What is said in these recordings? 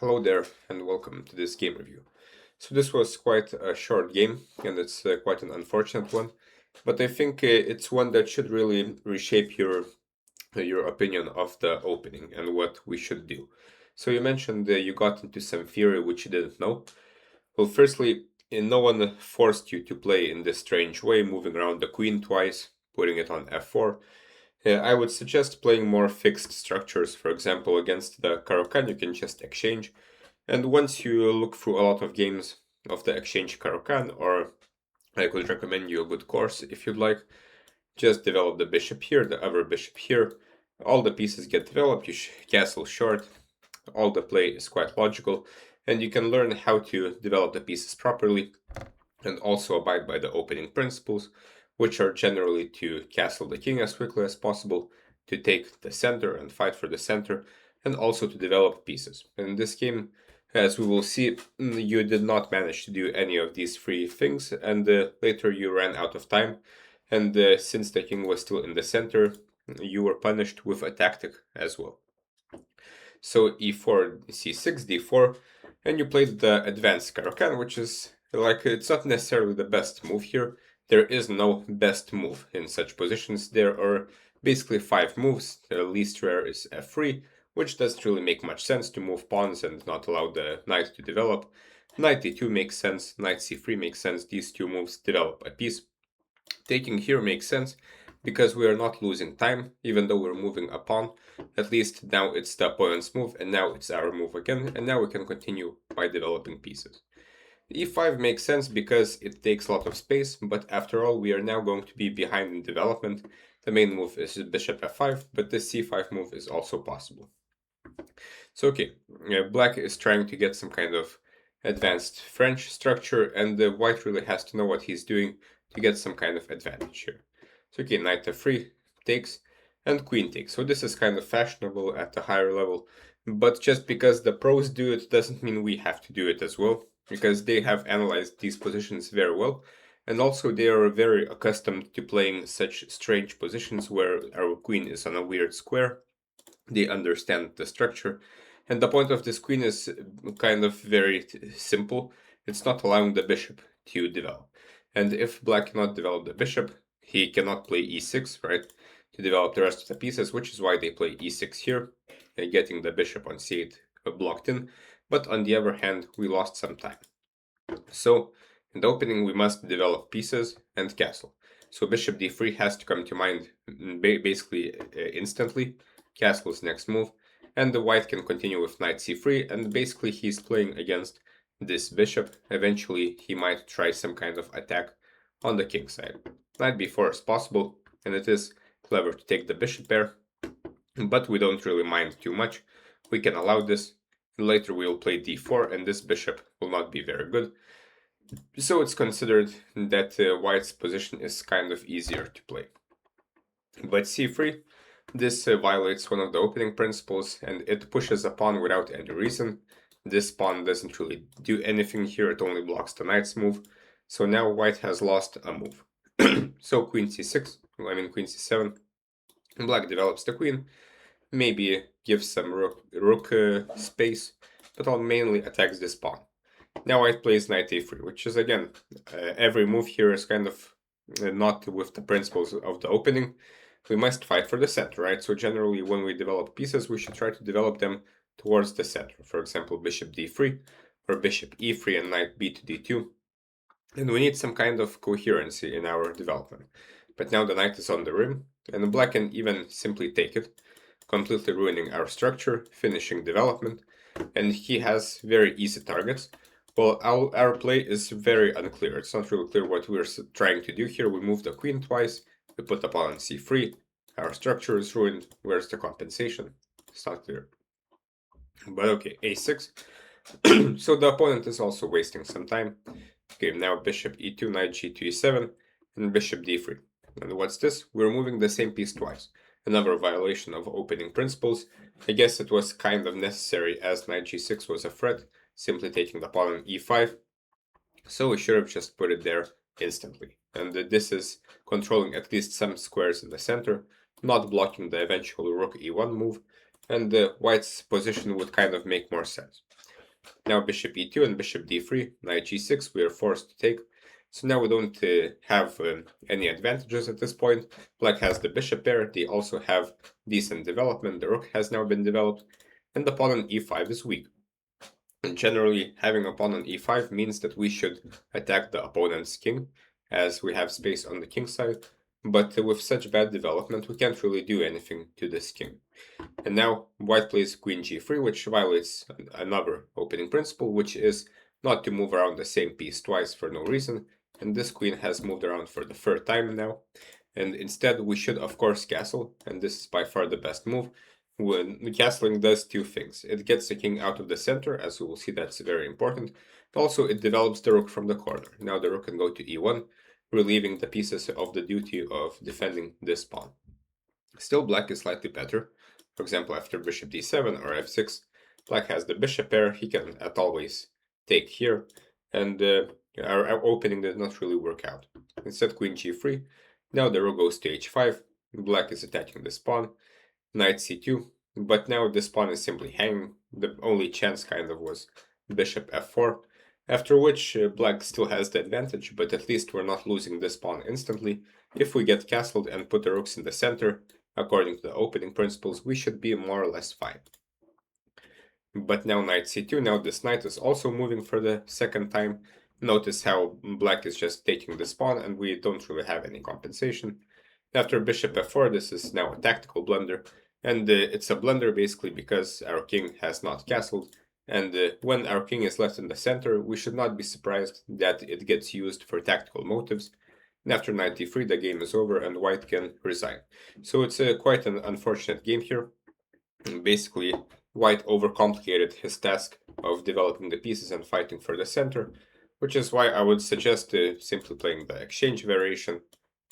Hello there, and welcome to this game review. So this was quite a short game, and it's quite an unfortunate one, but I think it's one that should really reshape your opinion of the opening and what we should do. So you mentioned you got into some theory which you didn't know. Well, firstly, no one forced you to play in this strange way, moving around the queen twice, putting it on f4. I would suggest playing more fixed structures. For example, against the Caro-Kann, you can just exchange. And once you look through a lot of games of the exchange Caro-Kann, or I could recommend you a good course if you'd like, just develop the bishop here, the other bishop here. All the pieces get developed, you castle short, all the play is quite logical, and you can learn how to develop the pieces properly and also abide by the opening principles, which are generally to castle the king as quickly as possible, to take the center and fight for the center, and also to develop pieces. And in this game, as we will see, you did not manage to do any of these three things, and later you ran out of time. And since the king was still in the center, you were punished with a tactic as well. So e4, c6, d4, and you played the advanced Caro-Kann, which is like, it's not necessarily the best move here. There is no best move in such positions. There are basically 5 moves. The least rare is f3, which doesn't really make much sense to move pawns and not allow the knight to develop. Knight d2 makes sense, knight c3 makes sense. These two moves develop a piece. Taking here makes sense because we are not losing time, even though we're moving a pawn. At least now it's the opponent's move, and now it's our move again, and now we can continue by developing pieces. E5 makes sense because it takes a lot of space, but after all, we are now going to be behind in development. The main move is bishop f5, but this c5 move is also possible. So okay, black is trying to get some kind of advanced French structure, and white really has to know what he's doing to get some kind of advantage here. So okay, knight f3 takes, and queen takes. So this is kind of fashionable at the higher level, but just because the pros do it doesn't mean we have to do it as well, because they have analyzed these positions very well, and also they are very accustomed to playing such strange positions where our queen is on a weird square. They understand the structure, and the point of this queen is kind of very simple. It's not allowing the bishop to develop. And if black cannot develop the bishop, he cannot play e6, right, to develop the rest of the pieces, which is why they play e6 here, getting the bishop on c8 blocked in. But on the other hand, we lost some time. So in the opening, we must develop pieces and castle. So bishop d3 has to come to mind basically instantly. Castle's next move, and the white can continue with knight c3, and basically he's playing against this bishop. Eventually he might try some kind of attack on the king side. Knight b4 is possible, and it is clever to take the bishop pair, but we don't really mind too much. We can allow this. Later we will play d4, and this bishop will not be very good. So it's considered that white's position is kind of easier to play. But c3, this violates one of the opening principles, and it pushes a pawn without any reason. This pawn doesn't really do anything here, it only blocks the knight's move. So now white has lost a move. So queen c6, queen c7. Black develops the queen, maybe gives some rook space, but mainly attacks this pawn. Now white plays knight a3, which is again, every move here is kind of not with the principles of the opening. We must fight for the center, right? So generally when we develop pieces, we should try to develop them towards the center. For example, bishop d3 or bishop e3 and knight b to d2. And we need some kind of coherency in our development. But now the knight is on the rim, and black can even simply take it, completely ruining our structure, finishing development, and he has very easy targets. Well, our play is very unclear. It's not really clear what we're trying to do here. We move the queen twice, we put the pawn on c3, our structure is ruined. Where's the compensation? It's not clear. But okay, a6. So the opponent is also wasting some time. Okay, now bishop e2, knight g2, e7, and bishop d3. And what's this? We're moving the same piece twice. Another violation of opening principles. I guess it was kind of necessary as knight g6 was a threat, simply taking the pawn on e5. So we should have just put it there instantly. And this is controlling at least some squares in the center, not blocking the eventual rook e1 move, and white's position would kind of make more sense. Now bishop e2 and bishop d3, knight g6, we are forced to take. So now we don't have any advantages at this point. Black has the bishop pair, they also have decent development, the rook has now been developed, and the pawn on e5 is weak. And generally, having a pawn on e5 means that we should attack the opponent's king, as we have space on the king side, but with such bad development, we can't really do anything to this king. And now white plays queen g3, which violates another opening principle, which is not to move around the same piece twice for no reason. And this queen has moved around for the third time now. And instead, we should, of course, castle, and this is by far the best move. When castling does two things. It gets the king out of the center, as we will see that's very important. But also, it develops the rook from the corner. Now the rook can go to e1, relieving the pieces of the duty of defending this pawn. Still, black is slightly better. For example, after bishop d7 or f6, black has the bishop pair. He can, at always, take here. And our opening did not really work out. Instead, queen g3. Now the rook goes to h5. Black is attacking this pawn. Knight c2. But now this pawn is simply hanging. The only chance kind of was bishop f4. After which black still has the advantage, but at least we're not losing this pawn instantly. If we get castled and put the rooks in the center, according to the opening principles, we should be more or less fine. But now knight c2, now this knight is also moving for the second time. Notice how black is just taking this pawn and we don't really have any compensation. After bishop f4, this is now a tactical blunder. And it's a blunder basically because our king has not castled. And when our king is left in the center, we should not be surprised that it gets used for tactical motives. And after knight d3, the game is over and white can resign. So it's quite an unfortunate game here. And basically, white overcomplicated his task of developing the pieces and fighting for the center, which is why I would suggest simply playing the exchange variation,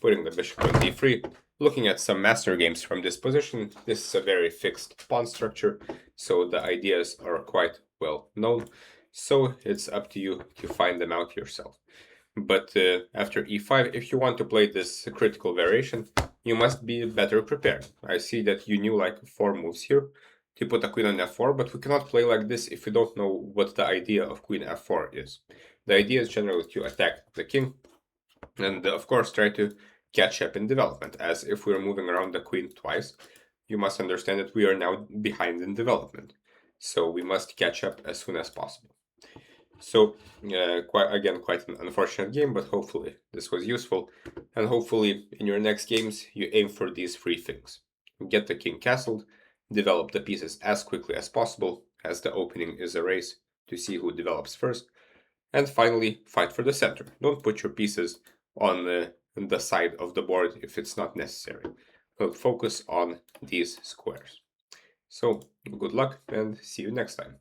putting the bishop on d3. Looking at some master games from this position, this is a very fixed pawn structure, so the ideas are quite well known. So it's up to you to find them out yourself. But after e5, if you want to play this critical variation, you must be better prepared. I see that you knew like 4 moves here to put a queen on f4, but we cannot play like this if we don't know what the idea of queen f4 is. The idea is generally to attack the king, and of course try to catch up in development, as if we're moving around the queen twice, you must understand that we are now behind in development. So we must catch up as soon as possible. So, quite an unfortunate game, but hopefully this was useful. And hopefully in your next games, you aim for these 3 things. Get the king castled, develop the pieces as quickly as possible, as the opening is a race to see who develops first. And finally, fight for the center. Don't put your pieces on the side of the board if it's not necessary. But focus on these squares. So, good luck and see you next time.